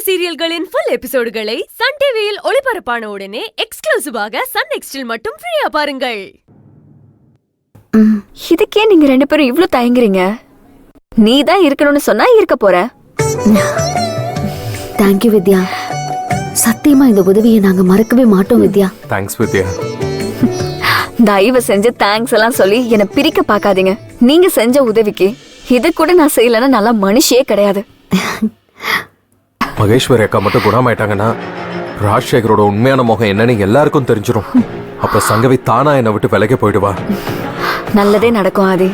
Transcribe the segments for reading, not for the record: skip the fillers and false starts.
சீரியல்களின் full எபிசோடுகளை Sun டிவியில் ஒளிபரப்பான உடனே எக்ஸ்க்ளூசிவாக சன் நெக்ஸ்டில் மட்டும் ஃப்ரீயா பாருங்கள். இதுக்கே நீங்க ரெண்டு பேரும் இவ்ளோ தயங்குறீங்க? நீ தான் இருக்கணும்னு சொன்னா இருக்க போற. தேங்க்யூ வித்யா. சத்தியமா இந்த உதவியை நாங்க மறக்கவே மாட்டோம் வித்யா. தேங்க்ஸ் வித்யா. தயவு செஞ்சு தேங்க்ஸ் எல்லாம் சொல்லி என்ன பிரிக்க பாக்காதீங்க. நீங்க செஞ்ச உதவிக்கு இது கூட நான் செய்யலன்னா நல்லா மனுஷியே கிடையாது. மகேஸ்வரி அக்கா மட்டும் குணமாயிட்டாங்கன்னா ராஜசேகரோட உண்மையான முகம் என்னன்னு எல்லாருக்கும் தெரிஞ்சிடும். அப்ப சங்கவி தானா என்னை விட்டு விலகி போயிடுவா. நல்லதே நடக்கும் ஆதி.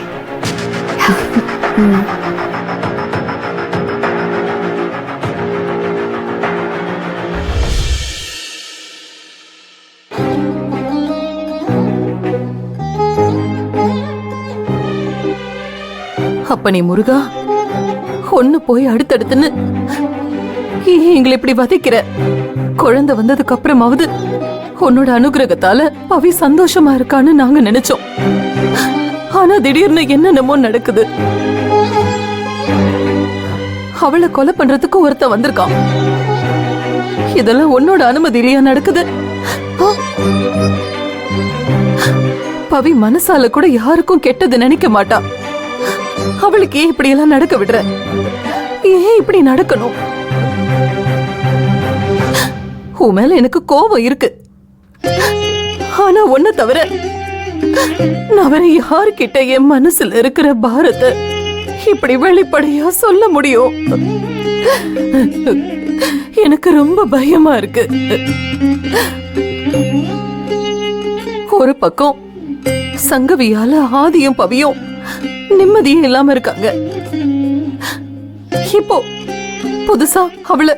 அப்ப நீ முருகா ஒண்ணு போய் அடுத்தடுத்துன்னு எங்களை இப்படி வதைக்கிற. குழந்தை வந்ததுக்கு அப்புறமாவது உன்னோட அனுகிரகத்தால பவி சந்தோஷமா இருக்கான்னு நாங்க நினைச்சோம். ஆனா திடீர்னு என்னென்னமோ நடக்குது. அவளை கொலை பண்றதுக்கு ஒருத்த வந்திருக்கான். இதெல்லாம் உன்னோட அனுமதி இல்லையா நடக்குது? பவி மனசால கூட யாருக்கும் கெட்டது நினைக்க மாட்டா. அவளுக்கு ஏன் இப்படி எல்லாம் நடக்க விடுற? ஏன் இப்படி நடக்கணும்? உன் மேல எனக்கு கோபம் இருக்கு. ஆனா ஒன்ன தவிர நான் வேற யாருக்கிட்ட என் மனசுல இருக்கிற பாரத்தை இப்படி வெளிப்படையா சொல்ல முடியும்? எனக்கு ரொம்ப பயமா இருக்கு. ஒரு பக்கம் சங்கவியால ஆதியும் பவியும் நிம்மதியே இல்லாம இருக்காங்க. இப்போ புதுசா அவளை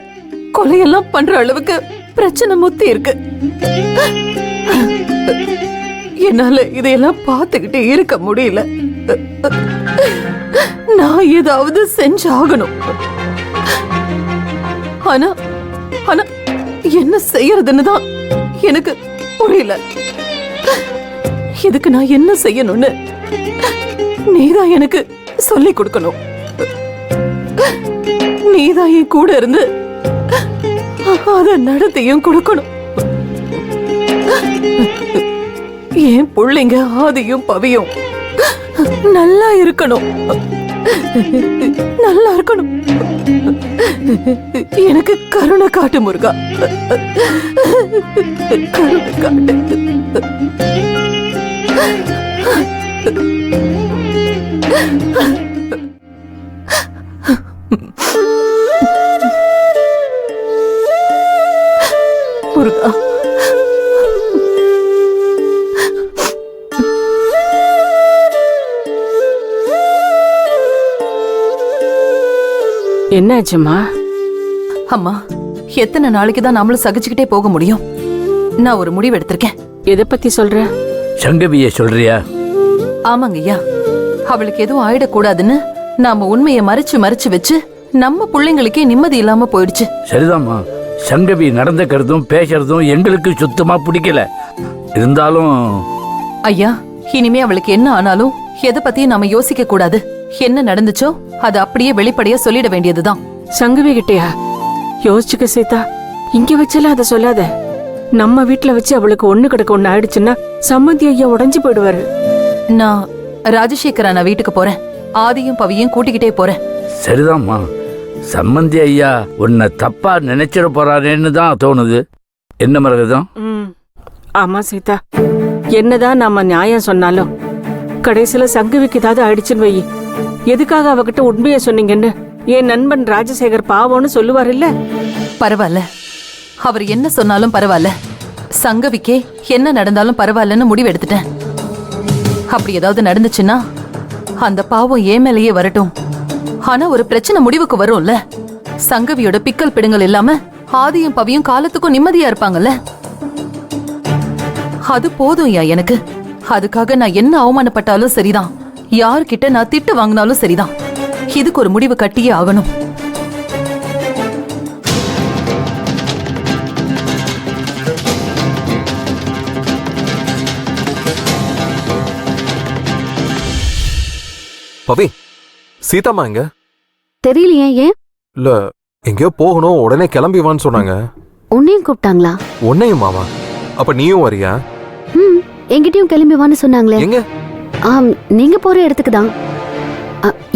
கொலையெல்லாம் பண்ற அளவுக்கு பிரச்சனை முத்தி இருக்கு. என்னால இதையெல்லாம் பார்த்துக்கிட்டே இருக்க முடியல. நான் ஏதாவது செஞ்சாகணும். ஆனா ஆனா என்ன செய்யறதுன்னு தான் எனக்கு புரியல. இதுக்கு நான் என்ன செய்யணும்னு நீதான் எனக்கு சொல்லி கொடுக்கணும். நீதான் என் கூட இருந்து அத நடத்தியும் கொடுக்கணும். என் பிள்ளைங்க ஆதியும் பவியும் நல்லா இருக்கணும். நல்லா இருக்கணும். எனக்கு கருணை காட்டு முருகா. கருணை காட்டு. முருகா, என்னாச்சுமா? அம்மா, எத்தனை நாளைக்கு தான் நாமளும் சகிச்சுக்கிட்டே போக முடியும்? நான் ஒரு முடிவு எடுத்திருக்கேன். எதை பத்தி சொல்ற? சங்கவிய சொல்றியா? ஆமாங்க ஐயா. அவளுக்கு எதுவும் ஆயிடக்கூடாதுன்னு நாம உண்மையை மறைச்சு மறைச்சு வச்சு நம்ம பிள்ளைங்களுக்கே நிம்மதி இல்லாம போயிடுச்சு. சரிதாம்மா. சங்கவி நடந்துக்கிறதும் பேசுறதும் எங்களுக்கு சுத்தமா பிடிக்கல. இருந்தாலும் ஐயா, இனிமே அவளுக்கு என்ன ஆனாலும் எதை பத்தியும் நாம யோசிக்க கூடாது. என்ன நடந்துச்சோ அது அப்படியே வெளிப்படையா சொல்லிட வேண்டியதுதான். சங்கவி கிட்டயா? யோசிச்சுக்க சீதா. இங்க வச்சல அதை சொல்லாத. நம்ம வீட்டுல வச்சு அவளுக்கு ஒண்ணு கிடக்க ஒண்ணு ஆயிடுச்சுன்னா சம்மந்தி ஐயா உடைஞ்சு போயிடுவாரு. நான் ராஜசேகர் அண்ணா வீட்டுக்கு போறேன். ஆதியும் பவியும் கூட்டிக்கிட்டே போறேன். சரிதாம்மா. சம்மந்தி ஐயா உன்னை தப்பா நினைச்சிட போறாரேன்னு தான் தோணுது. என்ன மரகதம்? ஆமா சீதா. என்னதான் நாம நியாயம் சொன்னாலும் கடைசியில சங்கவிக்கு ஏதாவது ஆயிடுச்சுன்னு வை. எதுக்காக அவகிட்ட உண்மையை சொன்னீங்கன்னு என் நண்பன் ராஜசேகர் பாவம்னு சொல்லுவார் இல்ல? பரவாயில்ல, அவர் என்ன சொன்னாலும் பரவாயில்ல. சங்கவிக்கே என்ன நடந்தாலும் பரவாயில்லன்னு முடிவு எடுத்துட்டேன். அப்படி ஏதாவது நடந்துச்சுன்னா அந்த பாவம் ஏன் மேலேயே வரட்டும். ஆனா ஒரு பிரச்சனை முடிவுக்கு வரும்ல. சங்கவியோட பிக்கல் பிடுங்கல் இல்லாம ஆதியும் பவியும் காலத்துக்கும் நிம்மதியா இருப்பாங்கல்ல. அது போதும் யா எனக்கு. அதுக்காக நான் என்ன அவமானப்பட்டாலும் சரிதான், யார்கிட்ட நான் திட்டு வாங்கினாலும் சரிதான். இதுக்கு ஒரு முடிவு கட்டியே ஆகணும். பவி, சீதாமா எங்க? தெரியலையே. ஏன்? இல்ல, எங்கேயோ போகணும், உடனே கிளம்பி வான்னு சொன்னாங்க. உன்னையும் கூப்பிட்டாங்களா? உன்னையும் மாமா? அப்ப நீயும் வரியா? ம், என்கிட்டயும் கிளம்பி வான்னு சொன்னாங்களே. எங்க? நீங்க போற இடத்துக்கு தான்.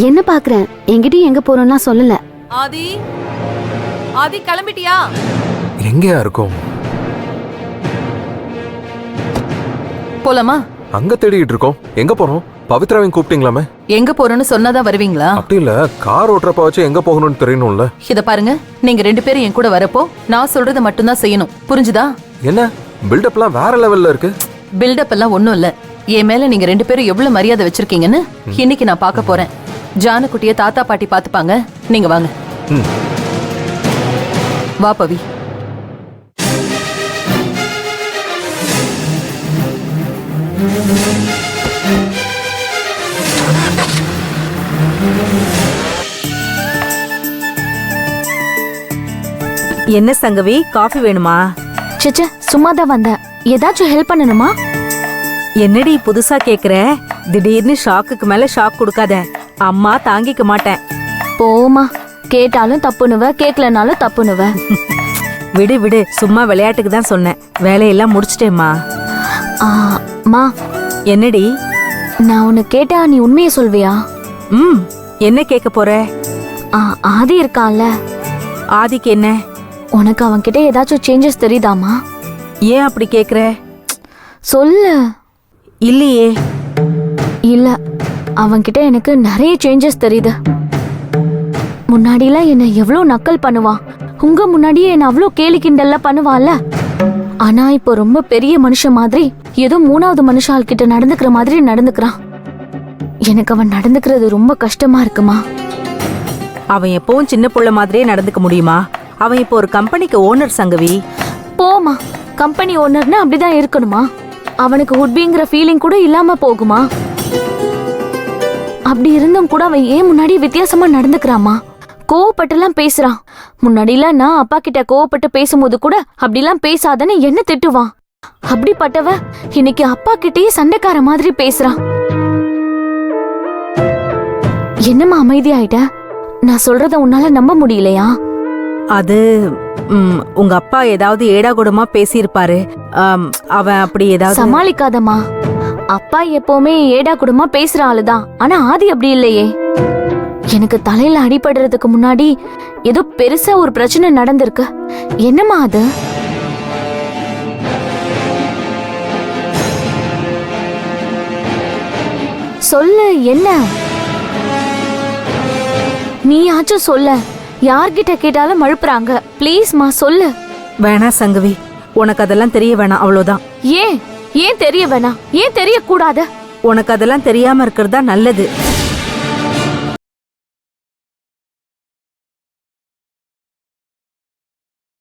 என்ன பாக்குறேன், என்கிட்டயும் எங்க போறோம்லாம் சொல்லல. ஆதி, ஆதி கிளம்பிட்டியா? எங்கயா இருக்கும்? போலாமா? அங்க தேடிட்டு இருக்கோம். எங்க போறோம்? பவித்ராவையும் கூப்பிட்டீங்களாமே? எங்க போறோம்னு சொன்னாதான் வருவீங்களா? அப்படி இல்ல, கார் ஓட்டுறப்ப வச்சு எங்க போகணும்னு தெரியணும்ல. இத பாருங்க, நீங்க 2 பேரும் என் கூட வரப்போ நான் சொல்றதை மட்டும்தான் செய்யணும். புரிஞ்சுதா? என்ன பில்டப்லாம் வேற லெவல்ல இருக்கு. பில்டப் எல்லாம் ஒண்ணும் இல்ல. என் மேல நீங்க 2 பேரும் எவ்வளவு மரியாதை வச்சிருக்கீங்கன்னு இன்னைக்கு நான் பார்க்க போறேன். ஜானகுட்டிய தாத்தா பாட்டி பாத்துப்பாங்க. நீங்க வாங்க. வா பவி. என்ன சங்கவி, காஃபி வேணுமா? சிச்ச சும்மா தான் வந்தேன். ஏதாச்சும் ஹெல்ப் பண்ணணுமா? என்னடி புதுசா கேக்குற? திடீர்னு ஷாக்குக்கு மேல ஷாக் கொடுக்காத. அம்மா தாங்கிக்க மாட்டேன். போமா, கேட்டாலும் தப்புனுவ, கேட்கலனாலும் தப்புனுவ. விடு விடு, சும்மா விளையாட்டுக்கு தான் சொன்னேன். வேலையெல்லாம் முடிச்சிட்டேம்மா. மா, என்னடி? நான் உன்னை கேட்டா நீ உண்மையை சொல்வியா? ம், என்ன கேட்க போற? ஆதி இருக்கான்ல, ஆதிக்கு என்ன? உனக்கு அவன்கிட்ட ஏதாச்சும் சேஞ்சஸ் தெரியுதாமா? ஏன் அப்படி கேக்குற? சொல்லு. இல்லையே. இல்ல, அவன்கிட்ட எனக்கு நிறைய சேஞ்சஸ் தெரியுது. முன்னாடிலாம் என்ன எவ்வளவு நக்கல் பண்ணுவான், உங்க முன்னாடியே என்ன அவ்வளோ கேலி கிண்டல்ல பண்ணுவான்ல. ஆனா இப்போ ரொம்ப பெரிய மனுஷன் மாதிரி, ஏதோ 3வது மனுஷால் கிட்ட நடந்துக்கிற மாதிரி நடந்துக்கிறான். எனக்கு அவன் நடந்துக்கிறது ரொம்ப கஷ்டமா இருக்குமா. அவன் எப்பவும் சின்ன புள்ள மாதிரியே நடந்துக்க முடியுமா? அவன் இப்போ ஒரு கம்பெனிக்கு ஓனர் சங்கவி. போமா, கம்பெனி ஓனர்னா அப்படிதான் இருக்கணுமா? அவனுக்கு உட்பிங்கிற ஃபீலிங் கூட இல்லாம போகுமா? அப்படி இருந்தும் கூட அவன் ஏன் முன்னாடி வித்தியாசமா நடந்துக்கிறாமா? கோவப்பட்டுலாம் பேசுறான். முன்னாடிலாம் நான் அப்பா கிட்ட கோவப்பட்டு பேசும்போது கூட அப்படிலாம் பேசாதன்னு என்ன திட்டுவான். அப்படிப்பட்டவ இன்னைக்கு அப்பா கிட்டயே சண்டைக்கார மாதிரி பேசுறான். என்னம்மா அமைதியாயிட்ட? நான் சொல்றத உன்னால நம்ப முடியலையா? அது உங்க அப்பா ஏதாவது ஏடாகூடமா பேசியிருப்பாரு. அவன் அப்படி ஏதாவது. சமாளிக்காதம்மா. அப்பா எப்பவுமே ஏடா கூடமா பேசுற ஆளுதான். ஆனா ஆதி அப்படி இல்லையே. எனக்கு தலையில அடிபடுறதுக்கு முன்னாடி ஏதோ பெருசா ஒரு பிரச்சனை நடந்திருக்கு. என்னம்மா அது? சொல்லு, என்ன? நீயாச்சும் சொல்ல. யார்கிட்ட கேட்டாலும் மழுப்புறாங்க. ப்ளீஸ்மா சொல்லு. வேணா சங்கவி, உனக்கு அதெல்லாம் தெரிய வேணாம், அவ்வளவுதான். ஏன் தெரிய வேணாம்? ஏன் தெரியக்கூடாது? உனக்கு அதெல்லாம் தெரியாம இருக்கிறது தான் நல்லது.